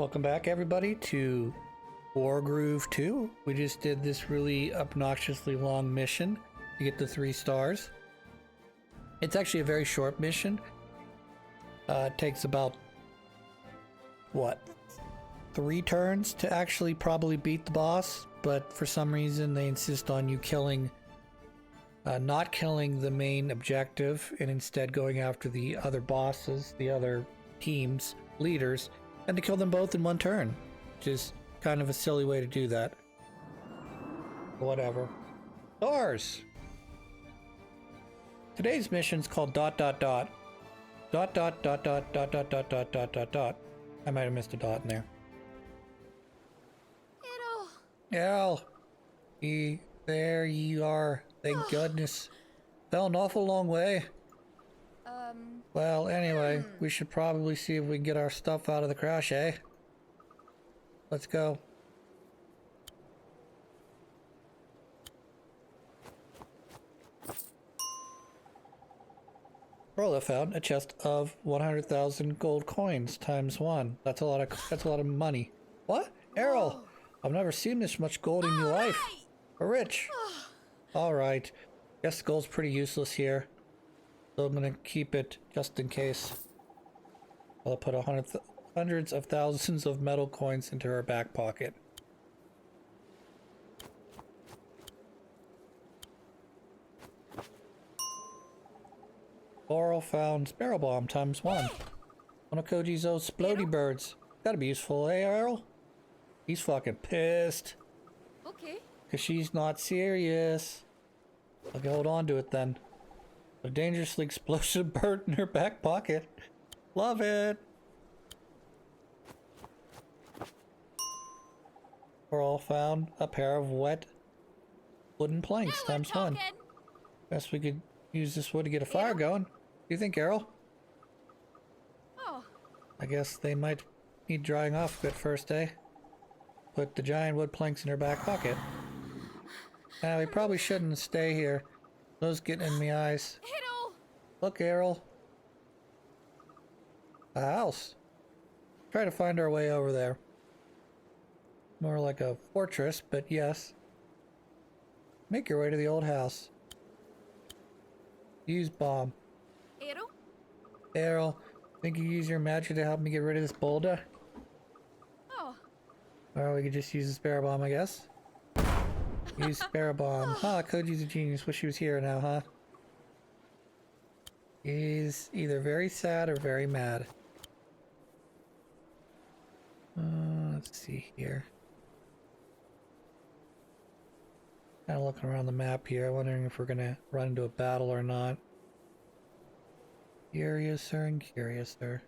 Welcome back, everybody, to Wargroove 2. We just did this really obnoxiously long mission to get the 3 stars. It's actually a very short mission. It takes about, what, 3 turns to actually probably beat the boss, but for some reason they insist on you killing, not killing the main objective and instead going after the other bosses, the other teams, leaders, and to kill them both in 1 turn, which is kind of a silly way to do that. Whatever. Stars! Today's mission's called dot dot dot. Dot dot dot dot dot dot dot dot dot dot dot. I might have missed a dot in there. Errol! There you are. Thank goodness. Fell an awful long way. Well, anyway, we should probably see if we can get our stuff out of the crash, eh? Let's go. Rolla found a chest of 100,000 gold coins times 1. That's a lot of money. What? Errol! I've never seen this much gold in your life. We're rich. Alright. Guess gold's pretty useless here. So I'm gonna keep it just in case. I'll put hundreds of thousands of metal coins into her back pocket. Laurel found sparrow bomb times 1. One of Koji's old splody birds. Gotta be useful, eh, Errol? He's fucking pissed. Okay. Cause she's not serious. Okay, hold on to it then. A dangerously explosive bird in her back pocket. Love it. Laurel found a pair of wet wooden planks times 1. Guess we could use this wood to get a fire going. What do you think, Errol? Oh. I guess they might need drying off a bit first, eh? Put the giant wood planks in her back pocket. Now, we probably shouldn't stay here. Those getting in my eyes. Look, Errol. A house. Try to find our way over there. More like a fortress, but yes. Make your way to the old house. Use bomb. Errol? Errol, think you use your magic to help me get rid of this boulder? Oh. Or we could just use the spare bomb, I guess. Use spare bomb. Huh, Koji's a genius. Wish he was here now, huh? He's either very sad or very mad. Let's see here. Kind of looking around the map here, wondering if we're gonna run into a battle or not. Curiouser and curiouser.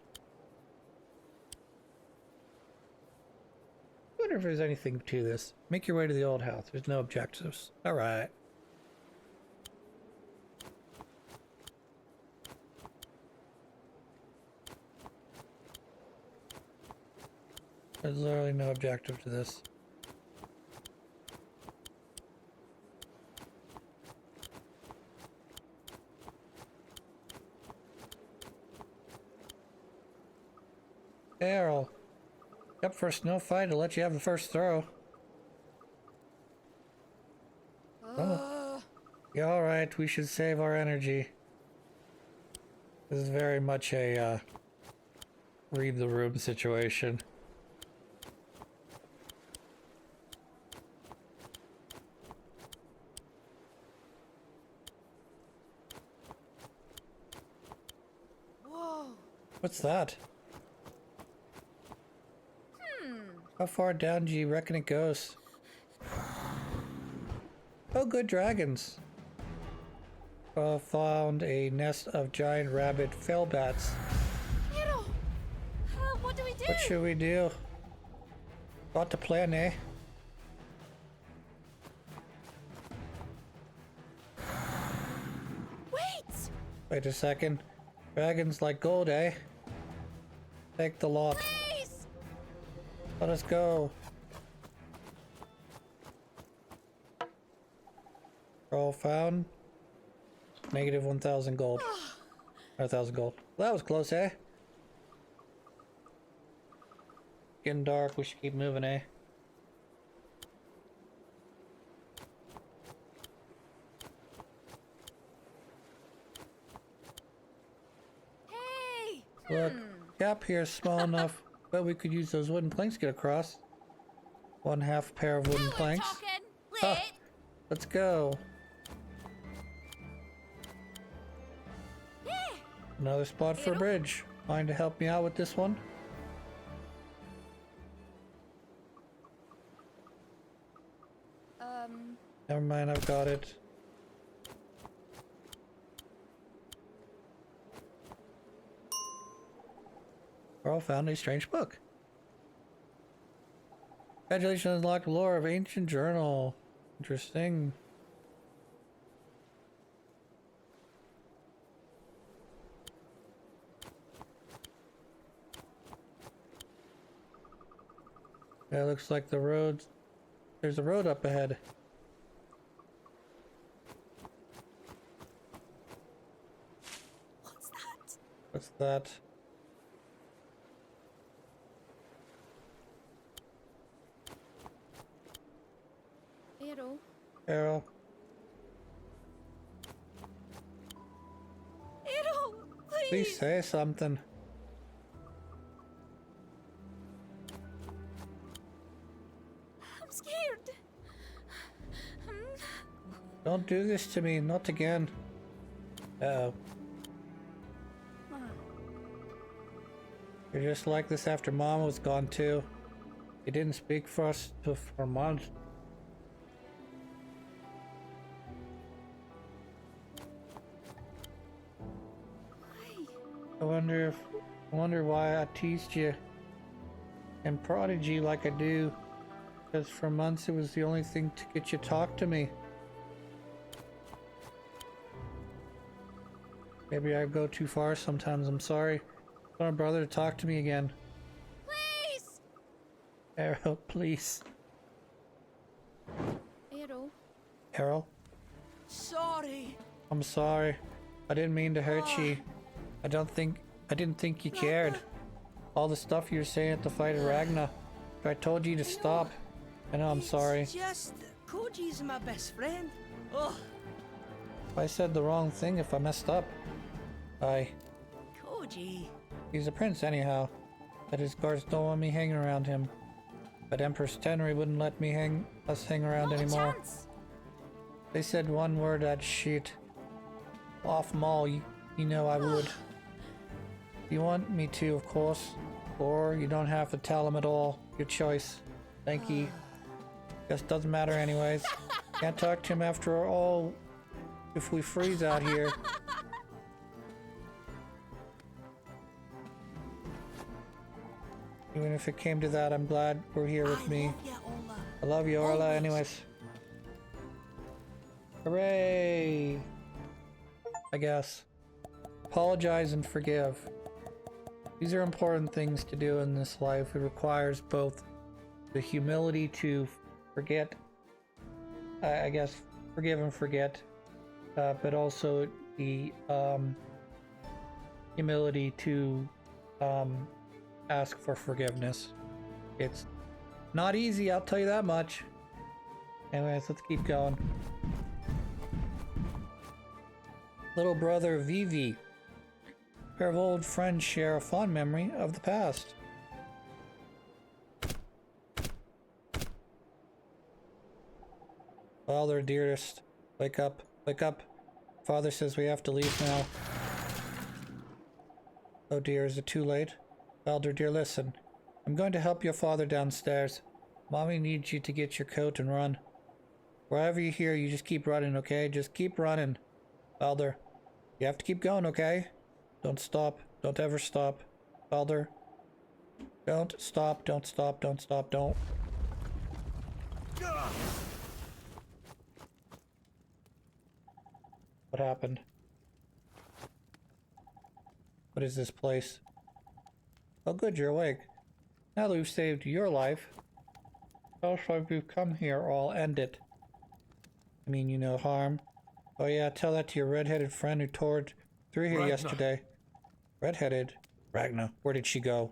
I wonder if there's anything to this. Make your way to the old house. There's no objectives. Alright. There's literally no objective to this. Errol, up for a snow fight, I'll let you have the first throw. Oh. Yeah, alright, we should save our energy. This is very much a, read the room situation. Whoa. What's that? How far down do you reckon it goes? Oh, good dragons. Found a nest of giant rabbit fellbats. Errol! What do we do? What should we do? Got to plan, eh? Wait! Wait a second. Dragons like gold, eh? Take the lot. Please! Let us go. All found. Negative 1,000 gold. 1,000 gold. That was close, eh? Getting dark. We should keep moving, eh? Hey! Look, gap here is small enough, but we could use those wooden planks to get across. One half pair of wooden Now we're planks. talking. Ah, Lit. let's go. Yeah. Another spot for a bridge. Mind to help me out with this one? Never mind, I've got it. Carl found a strange book. Congratulations, unlocked lore of ancient journal. Interesting. Yeah, looks like the road. There's a road up ahead. What's that? What's that? Hero. Carol. Hero, Please please. say something. I'm scared. Don't do this to me, not again. Uh-oh. You're just like this after Mom was gone too. You didn't speak for us for months. I wonder why I teased you and prodded you like I do. Because for months it was the only thing to get you to talk to me. Maybe I go too far sometimes, I'm sorry. I want my brother to talk to me again. Please. Errol, please. Hero. Errol, Sorry. I'm sorry. I didn't mean to hurt you. I didn't think you cared. All the stuff you were saying at the fight of Ragna. I told you to stop. I know I'm sorry. It's just Koji's my best friend. Oh, If I said the wrong thing, if I messed up. Koji. He's a prince anyhow. But his guards don't want me hanging around him. But Empress Tenri wouldn't let me hang around Not a anymore. chance. They said one word, I'd shoot. Off Maul, you know I would. You want me to, of course. Or you don't have to tell him at all. Your choice. Thank you. Guess doesn't matter anyways. Can't talk to him after all if we freeze out here. Even if it came to that, I'm glad we're here with me. I love you, Orla, anyways. Hooray! I guess. Apologize and forgive. These are important things to do in this life. It requires both the humility to forget, I guess, forgive and forget, but also the humility to ask for forgiveness. It's not easy, I'll tell you that much. Anyways, let's keep going. Little brother Vivi. A pair of old friends share a fond memory of the past. Father, dearest, wake up, wake up. Father says we have to leave now. Oh dear, is it too late? Elder, dear, listen. I'm going to help your father downstairs. Mommy needs you to get your coat and run. Wherever you hear, you just keep running, okay? Just keep running. Elder, you have to keep going, okay? Don't stop. Don't ever stop. Elder, don't stop, don't stop, don't stop, don't. What happened? What is this place? Oh good, you're awake. Now that we've saved your life, how shall we've come here or I'll end it? I mean you no harm. Oh yeah, tell that to your red-headed friend who tore through here Ragna. yesterday. Red-headed? Ragna, where did she go?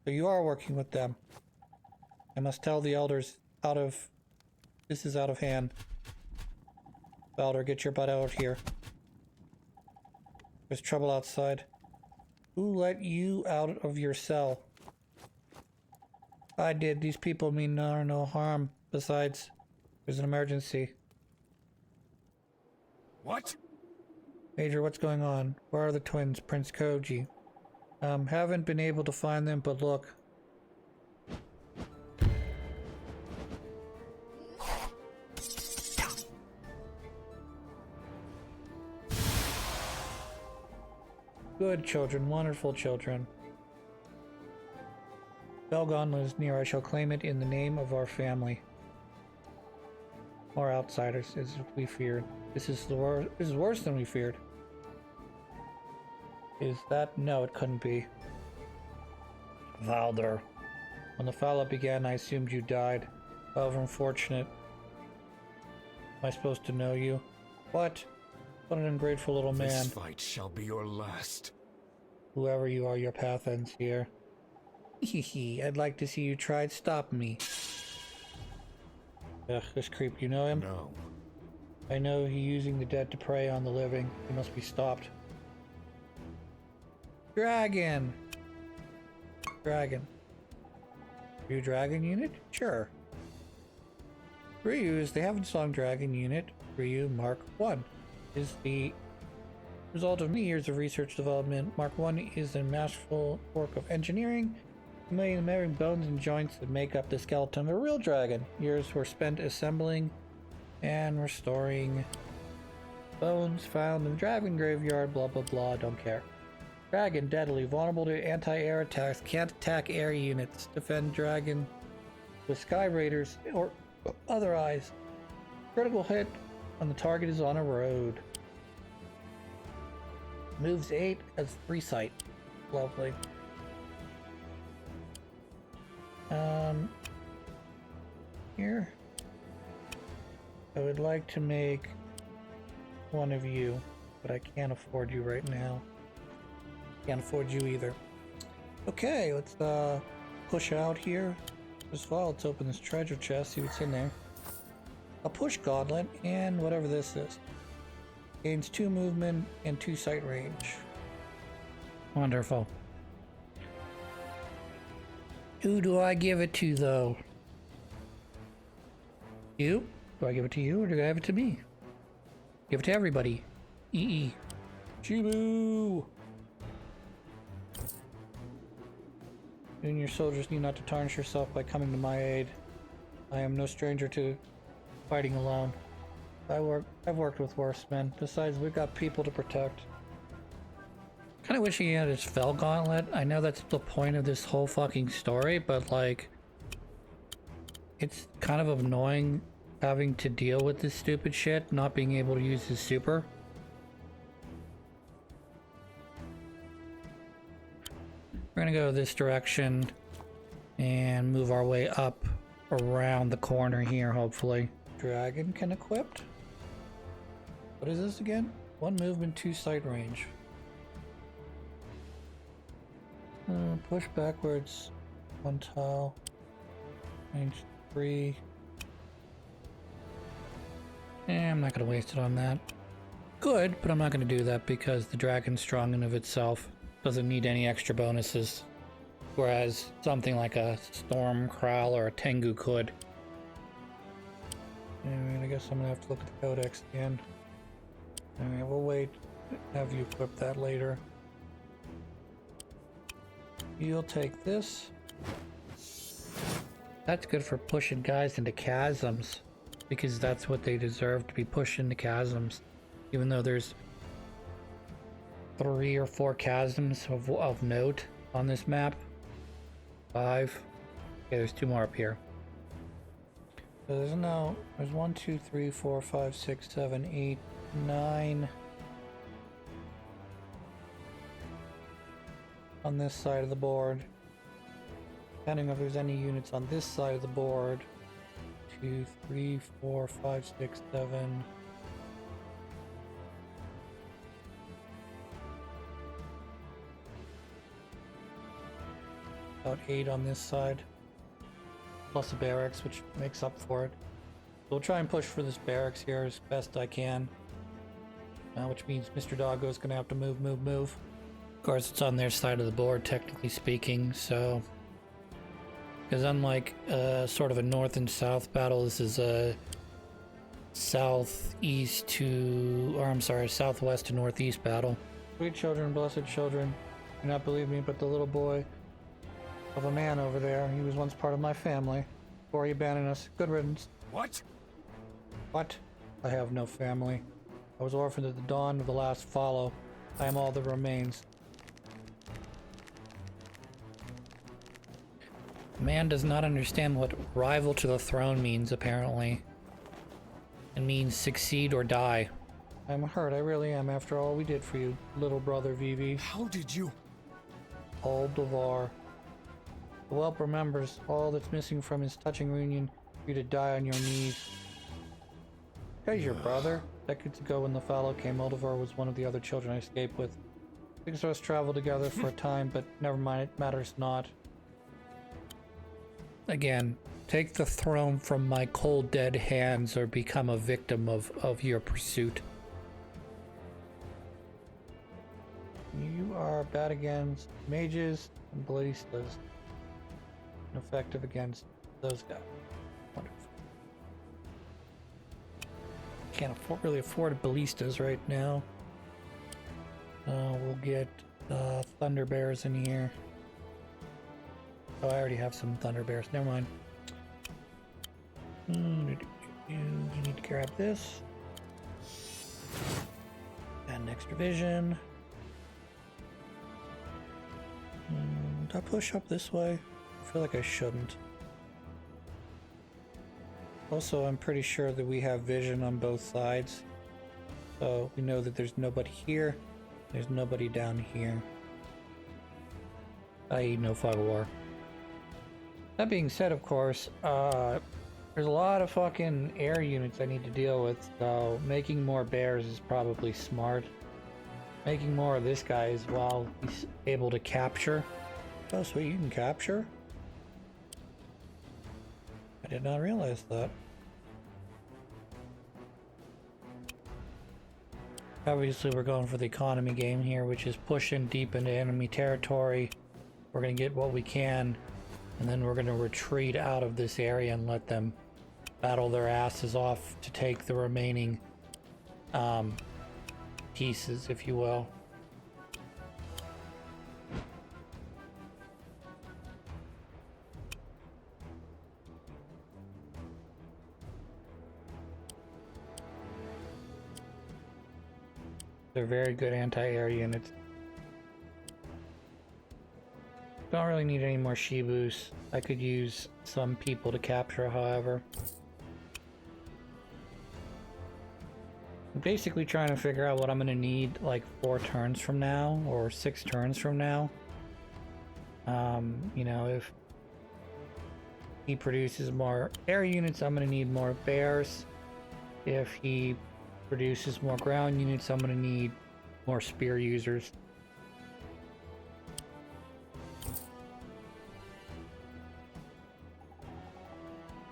So you are working with them. I must tell the elders this is out of hand. Elder, get your butt out here. There's trouble outside. Who let you out of your cell? I did. These people mean no harm. Besides, there's an emergency. What? Major, what's going on? Where are the twins, Prince Koji? Haven't been able to find them, but look. Good children, wonderful children. Belgauntlet is near. I shall claim it in the name of our family. More outsiders, as we feared. This is worse than we feared. Is that? No, it couldn't be. Valder. When the fallout began, I assumed you died. However unfortunate. Am I supposed to know you? What? What an ungrateful little man. This fight shall be your last. Whoever you are, your path ends here. Hehe, I'd like to see you try to stop me. Ugh, this creep, you know him? No. I know he's using the dead to prey on the living. He must be stopped. Dragon! Dragon. Are you a dragon unit? Sure. Ryu is the Heavensong Dragon unit. Ryu Mark 1 is the result of many years of research development. Mark 1 is a masterful work of engineering, measuring bones and joints that make up the skeleton of a real dragon. Years were spent assembling and restoring bones found in the dragon graveyard, blah blah blah, don't care. Dragon, deadly, vulnerable to anti-air attacks, can't attack air units, defend dragon with sky raiders or other eyes. Critical hit when the target is on a road. Moves 8 as free sight. Lovely. Here. I would like to make one of you, but I can't afford you right now. Can't afford you either. Okay, let's push out here. First of all, let's open this treasure chest, see what's in there. A push gauntlet and whatever this is. Gains 2 movement and 2 sight range. Wonderful. Who do I give it to, though? You? Do I give it to you, or do I give it to me? Give it to everybody. EE. Shibu! You and your soldiers need not to tarnish yourself by coming to my aid. I am no stranger to fighting alone. I've worked with worse men. Besides, we've got people to protect. Kind of wish he had his fell gauntlet. I know that's the point of this whole fucking story, but like, it's kind of annoying having to deal with this stupid shit, not being able to use his super. We're gonna go this direction and move our way up around the corner here, hopefully. Dragon can equip. What is this again? 1 movement, 2 sight range. Push backwards 1 tile. Range 3. I'm not gonna waste it on that. Good, but I'm not gonna do that because the dragon's strong in of itself. Doesn't need any extra bonuses. Whereas something like a Storm Crowl or a Tengu could. Alright, I guess I'm gonna have to look at the codex again. Alright, we'll wait. Have you equip that later. You'll take this. That's good for pushing guys into chasms. Because that's what they deserve, to be pushed into chasms. Even though there's 3 or 4 chasms of note on this map. 5. Okay, there's 2 more up here. So there's 1, 2, 3, 4, 5, 6, 7, 8, 9 on this side of the board. Depending if there's any units on this side of the board. 2, 3, 4, 5, 6, 7. About 8 on this side. Plus a barracks, which makes up for it. We'll try and push for this barracks here as best I can. Which means Mr. Doggo's gonna have to move. Of course, it's on their side of the board, technically speaking, so... Because unlike sort of a north and south battle, this is a southwest to northeast battle. Sweet children, blessed children, do not believe me, but the little boy of a man over there, he was once part of my family before he abandoned us. Good riddance. What? What? I have no family. I was orphaned at the dawn of the last follow. I am all that remains. Man does not understand what rival to the throne means, apparently. It means succeed or die. I'm hurt, I really am, after all we did for you, little brother Vivi. How did you? Aldevar. The whelp remembers all that's missing from his touching reunion for you to die on your knees. Here's your brother. Decades ago when the fallow came, Aldevar was one of the other children I escaped with. Six of us traveled together for a time, but never mind, it matters not. Again, take the throne from my cold dead hands or become a victim of your pursuit. You are bad against mages and ballistas. Effective against those guys. Wonderful. Can't really afford ballistas right now. We'll get Thunder Bears in here. Oh, I already have some Thunder Bears. Never mind. You need to grab this. Add an extra vision. Did I push up this way? I feel like I shouldn't. Also, I'm pretty sure that we have vision on both sides. So we know that there's nobody here. There's nobody down here. I.e. no fog of war. That being said, of course, there's a lot of fucking air units I need to deal with, so making more bears is probably smart. Making more of this guy as well, he's able to capture. Oh sweet, you can capture? I did not realize that. Obviously we're going for the economy game here, which is pushing deep into enemy territory. We're gonna get what we can, and then we're gonna retreat out of this area and let them battle their asses off to take the remaining pieces, if you will. They're very good anti-air units. Don't really need any more Shibus. I could use some people to capture, however. I'm basically trying to figure out what I'm gonna need like 4 turns from now, or 6 turns from now. You know, if he produces more air units, I'm gonna need more bears. If he produces more ground units, I'm gonna need more spear users.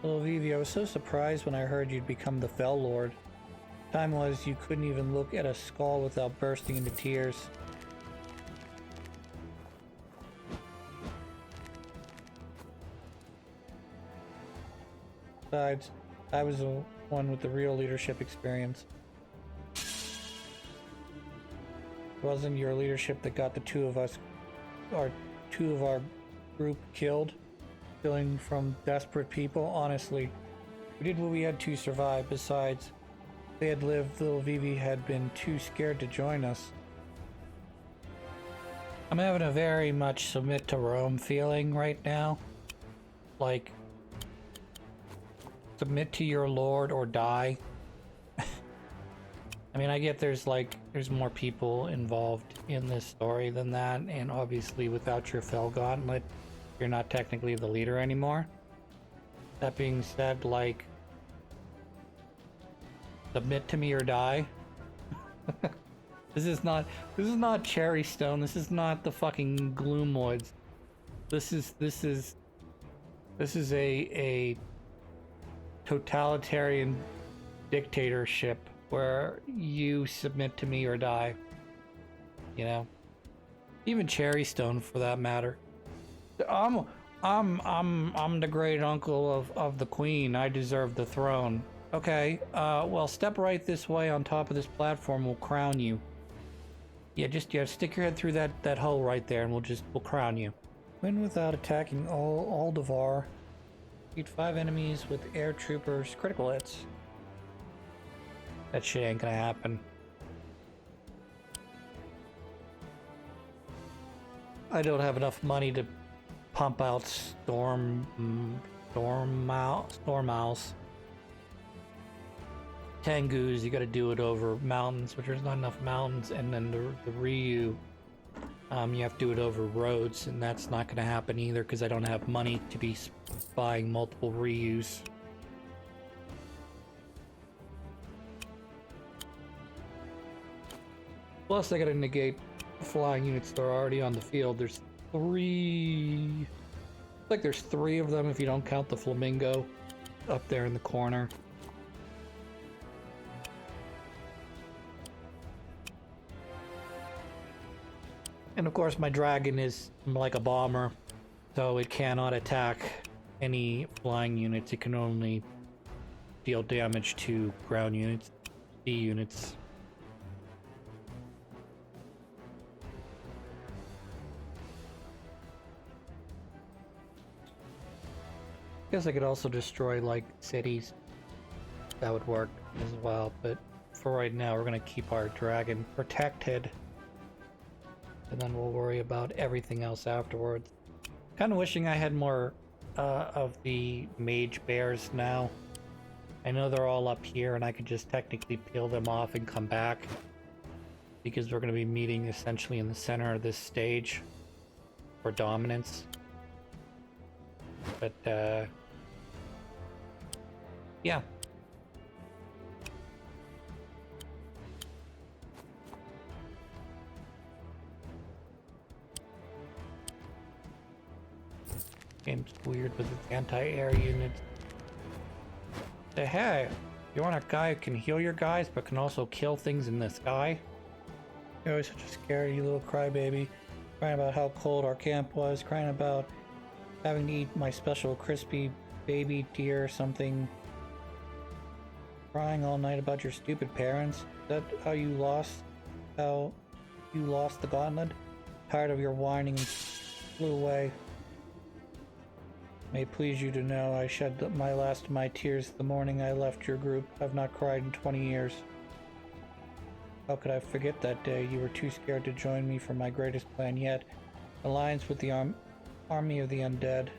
Little Vivi, I was so surprised when I heard you'd become the Fell Lord. Time was you couldn't even look at a skull without bursting into tears. Besides, I was the one with the real leadership experience. It wasn't your leadership that got the two of our group killed. Killing from desperate people, honestly. We did what we had to survive. Besides, if they had lived, little Vivi had been too scared to join us. I'm having a very much submit to Rome feeling right now. Like, submit to your lord or die. I mean, I get there's more people involved in this story than that, and obviously without your Fell Gauntlet, you're not technically the leader anymore. That being said, like, submit to me or die. This is not Cherry Stone. This is not the fucking Gloomwoods. This is a totalitarian dictatorship where you submit to me or die. You know? Even Cherrystone for that matter. I'm the great uncle of the queen. I deserve the throne. Okay, well, step right this way on top of this platform. We'll crown you. Yeah, just stick your head through that hole right there, and we'll crown you. Win without attacking all Devar. Beat 5 enemies with air troopers. Critical hits. That shit ain't gonna happen. I don't have enough money to pump out storm owls. Tengus, you gotta do it over mountains, which there's not enough mountains, and then the Ryu, you have to do it over roads, and that's not gonna happen either because I don't have money to be buying multiple Ryus. Plus, I gotta negate flying units that are already on the field. There's three. Like there's 3 of them if you don't count the flamingo up there in the corner. And of course my dragon is like a bomber, so it cannot attack any flying units. It can only deal damage to ground units, sea units. Guess I could also destroy like cities. That would work as well, but for right now we're gonna keep our dragon protected. And then we'll worry about everything else afterwards. Kind of wishing I had more of the mage bears now. I know they're all up here and I could just technically peel them off and come back. Because we're going to be meeting essentially in the center of this stage for dominance. But, yeah. Game's weird with its anti-air units. Say, hey, you want a guy who can heal your guys but can also kill things in the sky? You're always such a scaredy little crybaby. Crying about how cold our camp was, crying about having to eat my special crispy baby deer or something. Crying all night about your stupid parents. Is that how you lost the gauntlet? Tired of your whining and flew away. May it please you to know I shed my last of my tears the morning I left your group. I've not cried in 20 years. How could I forget that day? You were too scared to join me for my greatest plan yet. Alliance with the army of the undead.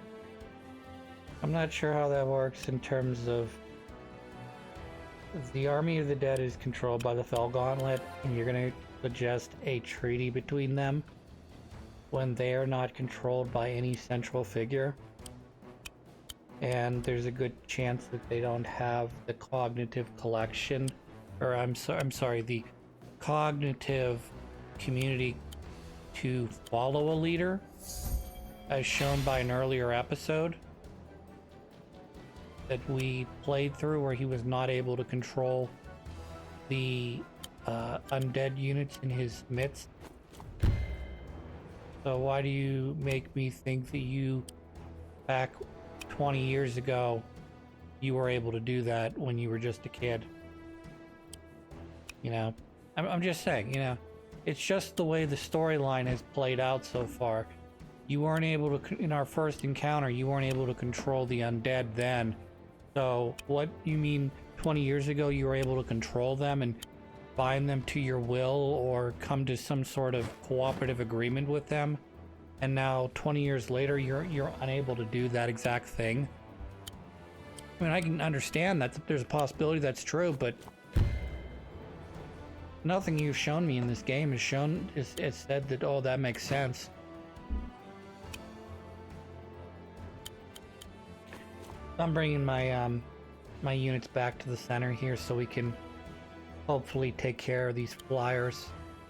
I'm not sure how that works in terms of... The army of the dead is controlled by the Fell Gauntlet, and you're going to suggest a treaty between them when they are not controlled by any central figure. And there's a good chance that they don't have the cognitive collection, or I'm sorry, the cognitive community to follow a leader, as shown by an earlier episode that we played through, where he was not able to control the undead units in his midst. So why do you make me think that you, back 20 years ago, you were able to do that when you were just a kid? You know, I'm just saying, you know, it's just the way the storyline has played out so far. You weren't able to, in our first encounter, you weren't able to control the undead then. So what you mean 20 years ago you were able to control them and bind them to your will or come to some sort of cooperative agreement with them, and now 20 years later you're unable to do that exact thing? I mean, I can understand that there's a possibility that's true, but nothing you've shown me in this game has said that, oh, that makes sense. I'm bringing my my units back to the center here so we can hopefully take care of these flyers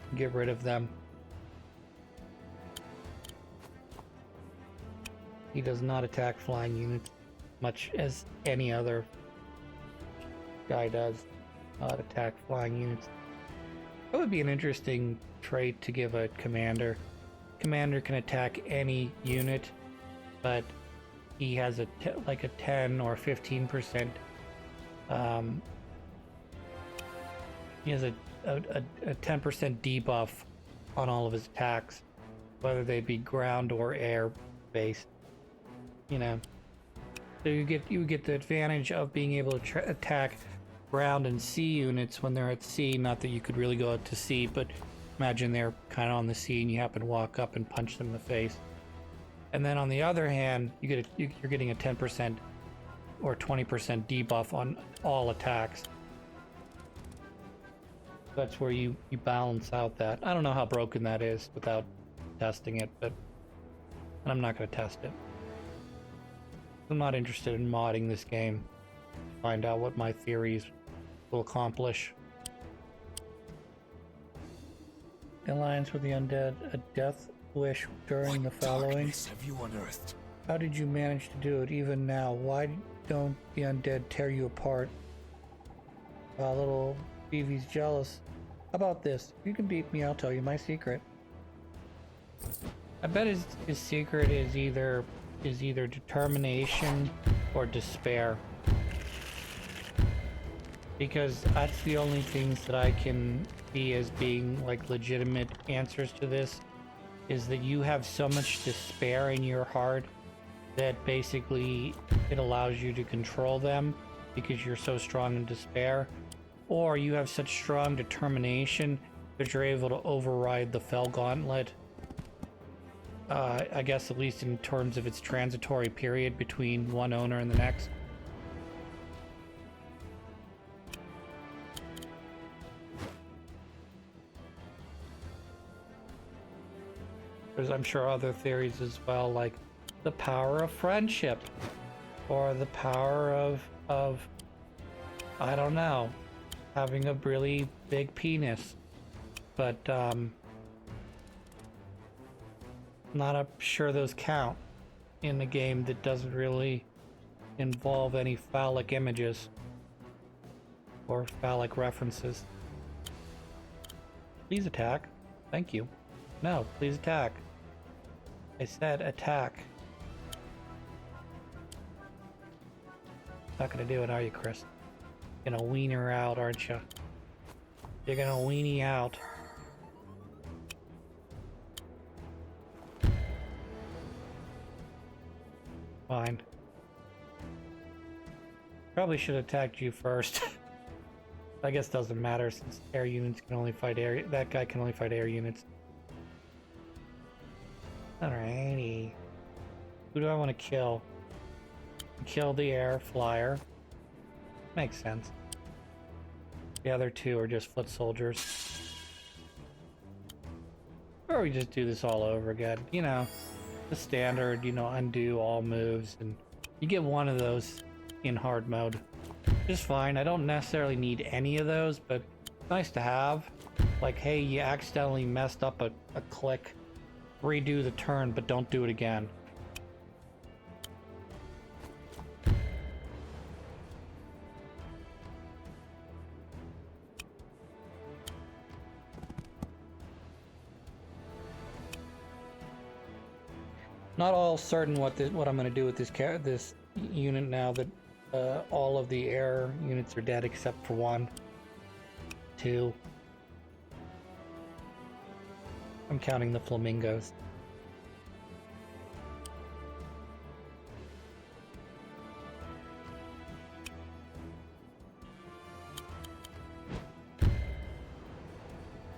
and get rid of them. He does not attack flying units much as any other guy does. Not attack flying units. That would be an interesting trait to give a commander. Commander can attack any unit, but he has like a 10 or 15%. He has a 10% debuff on all of his attacks, whether they be ground or air based. You know, so you get the advantage of being able to attack ground and sea units when they're at sea. Not that you could really go out to sea, but imagine they're kind of on the sea and you happen to walk up and punch them in the face. And then on the other hand, you're getting a 10% or 20% debuff on all attacks. That's where you balance out that. I don't know how broken that is without testing it, but I'm not going to test it. I'm not interested in modding this game. Find out what my theories will accomplish. Alliance with the undead, a death wish during the following. Darkness have you unearthed? How did you manage to do it even now? Why don't the undead tear you apart? Little Beevy's jealous. How about this? If you can beat me, I'll tell you my secret. I bet his secret is either determination or despair. Because that's the only things that I can see as being like legitimate answers to this, is that you have so much despair in your heart that basically it allows you to control them because you're so strong in despair, or you have such strong determination that you're able to override the Fell Gauntlet. I guess at least in terms of its transitory period between one owner and the next. There's, I'm sure, other theories as well, like the power of friendship, or the power of I don't know, having a really big penis. But not sure those count in a game that doesn't really involve any phallic images or phallic references. Please attack. Thank you. No, please attack. I said attack. Not gonna do it, are you, Chris? You're gonna wean her out, aren't you? You're gonna weenie out. Fine. Probably should have attacked you first. I guess it doesn't matter since air units can only fight air. That guy can only fight air units. Alrighty. Who do I want to kill? Kill the air flyer. Makes sense. The other two are just foot soldiers. Or we just do this all over again. You know, the standard, you know, undo all moves, and you get one of those in hard mode. Just fine. I don't necessarily need any of those, but it's nice to have. Like, hey, you accidentally messed up a click. Redo the turn, but don't do it again. Not all certain what I'm going to do with this unit now that all of the air units are dead except for 1, 2. I'm counting the flamingos.